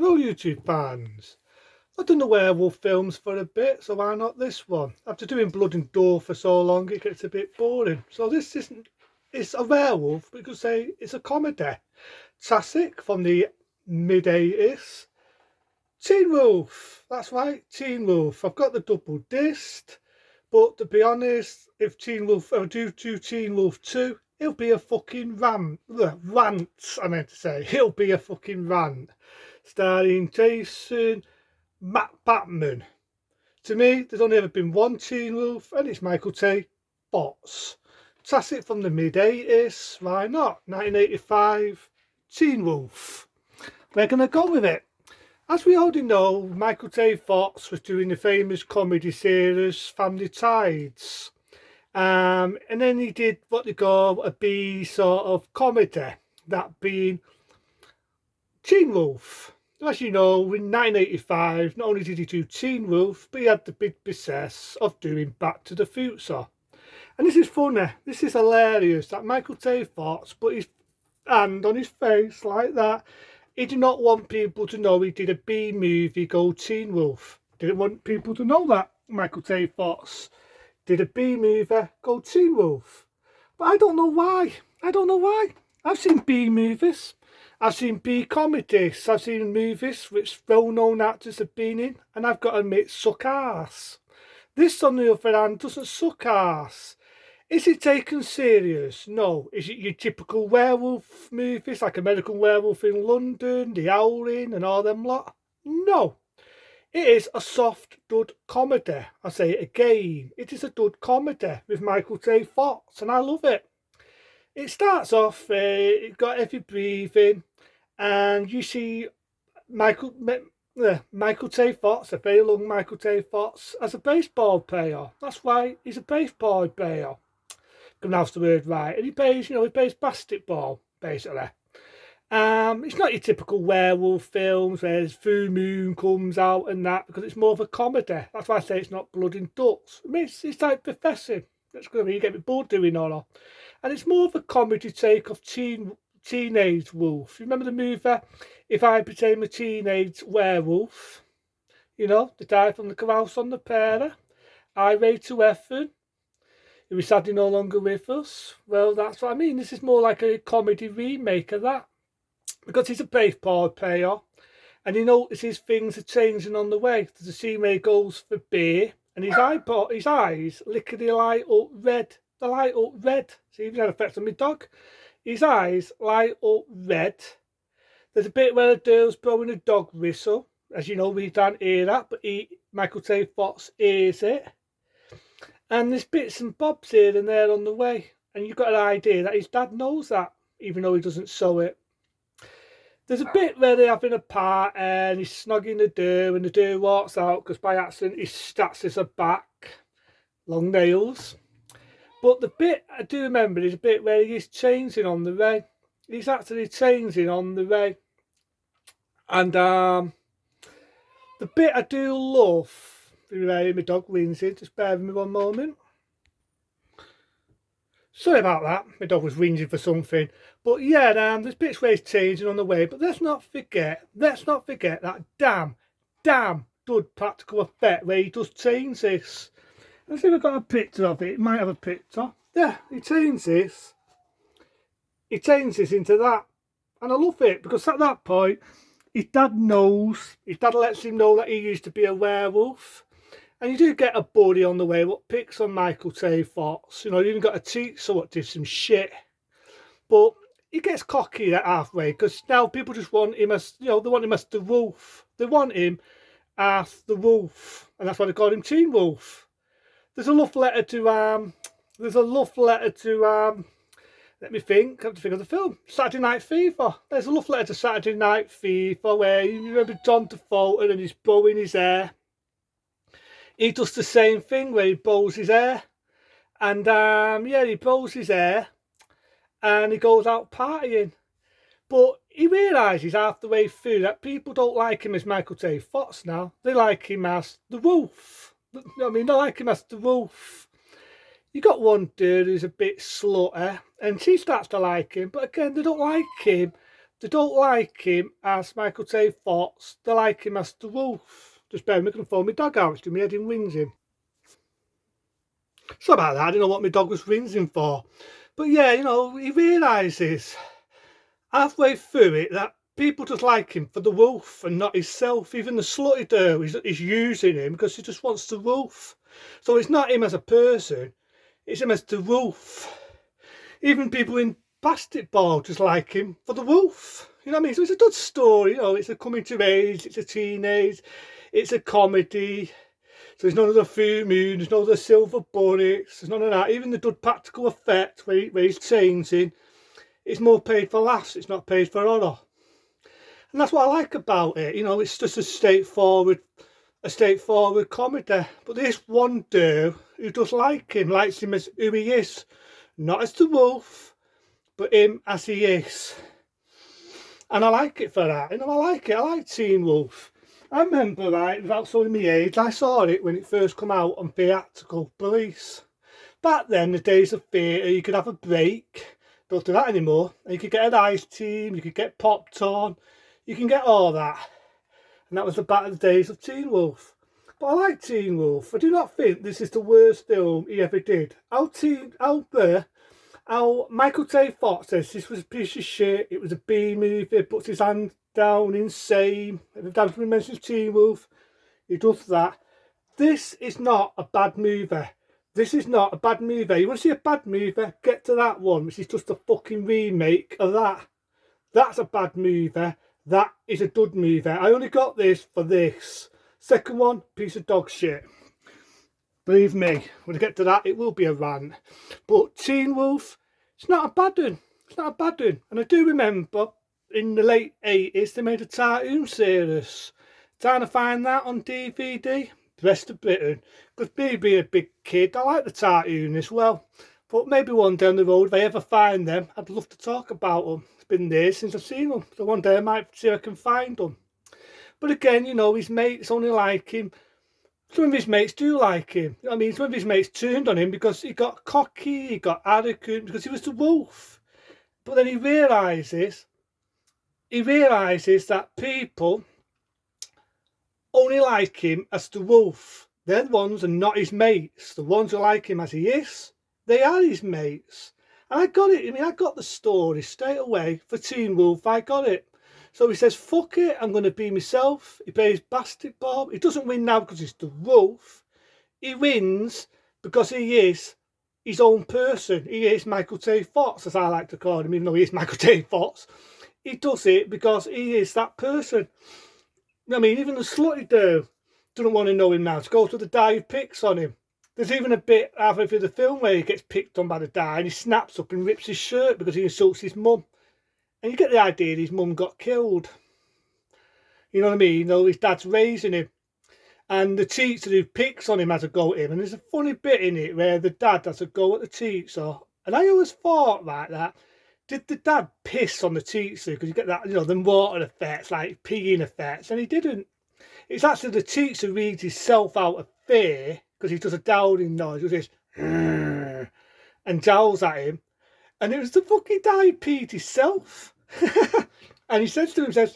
Hello YouTube fans. I've done the werewolf films for a bit, so why not this one? After doing Blood and Gore for so long, it gets a bit boring. So this isn't, it's a werewolf, but you could say it's a comedy. Classic from the mid-80s. Teen Wolf, that's right, Teen Wolf. I've got the double disc, but to be honest, if Teen Wolf, I do Teen Wolf 2, it'll be a fucking rant, I meant to say. It'll be a fucking rant. Starring Jason Matt Batman. To me, there's only ever been one Teen Wolf, and it's Michael J. Fox. Classic from the mid-80s, why not? 1985, Teen Wolf. We're going to go with it. As we already know, Michael J. Fox was doing the famous comedy series Family Ties. And then he did what they call a B sort of comedy, that being Teen Wolf. As you know, in 1985, not only did he do Teen Wolf, but he had the big success of doing Back to the Future. And this is funny, this is hilarious, that Michael J. Fox put his hand on his face like that. He did not want people to know he did a B movie called Teen Wolf. Didn't want people to know that Michael J. Fox did a B movie called Teen Wolf. But I don't know why. I don't know why. I've seen B movies. I've seen B comedies. I've seen movies which well-known actors have been in, and I've got to admit, suck ass. This, on the other hand, doesn't suck ass. Is it taken serious? No. Is it your typical werewolf movies, like American Werewolf in London, The Howling and all them lot? No. It is a soft dud comedy. I say it again. It is a dud comedy with Michael J. Fox, and I love it. It starts off, it got heavy breathing, and you see Michael J. Fox, a very young Michael J. Fox, as a baseball player. That's why he's a baseball player. Can pronounce the word right. And he plays basketball, basically. It's not your typical werewolf films where full moon comes out and that, because it's more of a comedy. That's why I say it's not blood and guts. I mean, it's like Professor. That's going to be, you get me bored doing all. And it's more of a comedy take of Teenage Wolf. You remember the movie If I Became a Teenage Werewolf? You know, the guy from the House on the Prairie. I Ray to Effin. He was sadly no longer with us. Well, that's what I mean. This is more like a comedy remake of that. Because he's a baseball player, and he notices things are changing on the way. There's a scene where he goes for beer, and his eyes lickety light up red. They light up red. See, even had effects on my dog. His eyes light up red. There's a bit where the girl's blowing a dog whistle. As you know, we don't hear that, but Michael J. Fox hears it. And there's bits and bobs here and there on the way. And you've got an idea that his dad knows that, even though he doesn't show it. There's a bit where they're having a part and he's snogging the door, and the door walks out because by accident he stats her back. Long nails. But the bit I do remember is a bit where he is changing on the way. He's actually changing on the way. And the bit I do love, my dog leans in, just bear with me one moment. Sorry about that, my dog was whinging for something. But yeah, there's bits where he's changing on the way. But let's not forget that damn good practical effect where he does change this. Let's see if I've got a picture of it. It might have a picture. Yeah, he changes this. He changes into that. And I love it, because at that point, his dad knows. His dad lets him know that he used to be a werewolf. And you do get a buddy on the way what picks on Michael J. Fox. You know, you even got a teacher what did some shit. But he gets cocky at halfway, because now people just want him as, they want him as the wolf. They want him as the wolf. And that's why they call him Teen Wolf. There's a love letter to, let me think, I have to think of the film, Saturday Night Fever. There's a love letter to Saturday Night Fever where you remember John Travolta and he's bowing his hair. He does the same thing where he bows his hair. And he bows his hair and he goes out partying. But he realises half the way through that people don't like him as Michael J. Fox now. They like him as the wolf. You know what I mean? They like him as the wolf. You got one dude who's a bit slutty, and she starts to like him, but again, they don't like him They don't like him as Michael J. Fox, they like him as the wolf. Just bear with me, I can phone my dog out, it's doing my head in whinging. Sorry about that, I didn't know what my dog was whinging for. But yeah, you know, he realises halfway through it that people just like him for the wolf and not himself. Even the slutty girl is using him because he just wants the wolf. So it's not him as a person, it's him as the wolf. Even people in basketball just like him for the wolf. You know what I mean? So it's a good story, you know, it's a coming to age, it's a teenage, it's a comedy. So there's none of the full moon, there's none of the silver bullets, there's none of that. Even the good practical effect where he's changing, it's more paid for laughs, it's not paid for horror. And that's what I like about it, you know, it's just a straightforward comedy. But this one dude who does like him, likes him as who he is, not as the wolf, but him as he is. And I like it for that, you know, I like Teen Wolf. I remember, right, without showing my age, I saw it when it first come out on theatrical release. Back then, the days of theatre, you could have a break, don't do that anymore, and you could get an ice team, you could get Pop-Torn, you can get all that. And that was the back of the days of Teen Wolf. But I like Teen Wolf. I do not think this is the worst film he ever did. How Michael J. Fox says this was a piece of shit, it was a B movie, puts his hand down, insane. Every time he mentions Teen Wolf, he does that. This is not a bad movie. This is not a bad movie. You want to see a bad movie? Get to that one, which is just a fucking remake of that. That's a bad movie. That is a good movie. I only got this for this. Second one, piece of dog shit. Believe me, when I get to that, it will be a rant. But Teen Wolf, it's not a bad one. It's not a bad one. And I do remember in the late 80s, they made a cartoon series. Trying to find that on DVD. The rest of Britain. Because me being a big kid, I like the cartoon as well. But maybe one day on the road, if I ever find them, I'd love to talk about them. It's been years since I've seen them. So one day I might see if I can find them. But again, you know, his mates only like him. Some of his mates do like him. I mean, some of his mates turned on him because he got cocky, he got arrogant, because he was the wolf. But then he realises that people only like him as the wolf. They're the ones and not his mates. The ones who like him as he is, they are his mates. And I got it. I mean, I got the story straight away for Teen Wolf. I got it. So he says, fuck it, I'm going to be myself. He plays basketball. He doesn't win now because he's the wolf. He wins because he is his own person. He is Michael J. Fox, as I like to call him, even though he is Michael J. Fox. He does it because he is that person. I mean, even the slutty dude doesn't want to know him now. To go to the guy who picks on him. There's even a bit halfway through the film where he gets picked on by the guy and he snaps up and rips his shirt because he insults his mum. And you get the idea his mum got killed. You know what I mean? You know, his dad's raising him. And the teacher who picks on him has a go at him. And there's a funny bit in it where the dad has a go at the teacher. And I always thought like that. Did the dad piss on the teacher? Because you get that, you know, them water effects, like peeing effects. And he didn't. It's actually the teacher reads himself out of fear because he does a dowling noise with this and jowls at him. And it was the fucking guy who peed himself. And he says to him,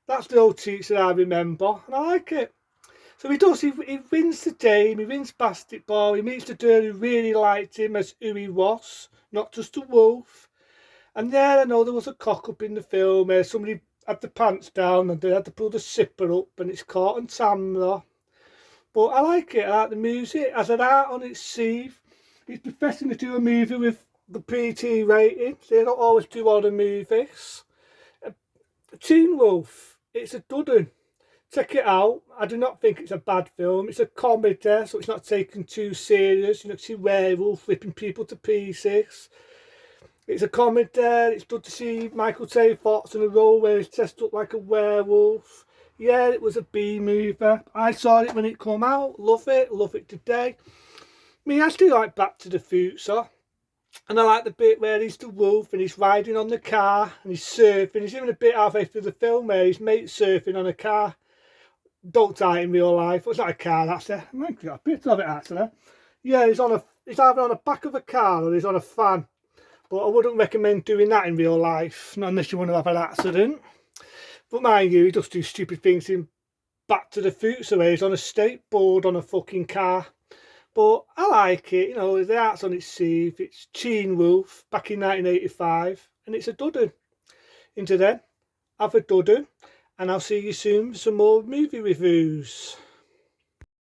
that's the old teacher I remember. And I like it. So he does, he wins the game, he wins basketball, he meets the girl who really liked him as who he was, not just a wolf. And there I know there was a cock up in the film where somebody had the pants down and they had to pull the zipper up and it's caught on camera. But I like it, I like the music, has an art on its sleeve. He's professing to do a movie with the PG rating, so they don't always do all the movies. Teen Wolf, it's a good one. Check it out. I do not think it's a bad film. It's a comedy, so it's not taken too serious. You know, see werewolf flipping people to pieces. It's a comedy. It's good to see Michael J. Fox in a role where he's dressed up like a werewolf. Yeah, it was a B movie. I saw it when it came out. Love it today. I mean, I still like Back to the Future. And I like the bit where he's the wolf and he's riding on the car and he's surfing. There's even a bit halfway through the film where his mate's surfing on a car. Don't die in real life. It's not a car, actually. I might got a bit of it, actually. Yeah, he's either on the back of a car or he's on a fan. But I wouldn't recommend doing that in real life, not unless you want to have an accident. But mind you, he does do stupid things in Back to the Future where he's on a skateboard on a fucking car. But I like it, you know, the art's on its sleeve. It's Teen Wolf back in 1985, and it's a dudder. Into them, have a dudder, and I'll see you soon for some more movie reviews.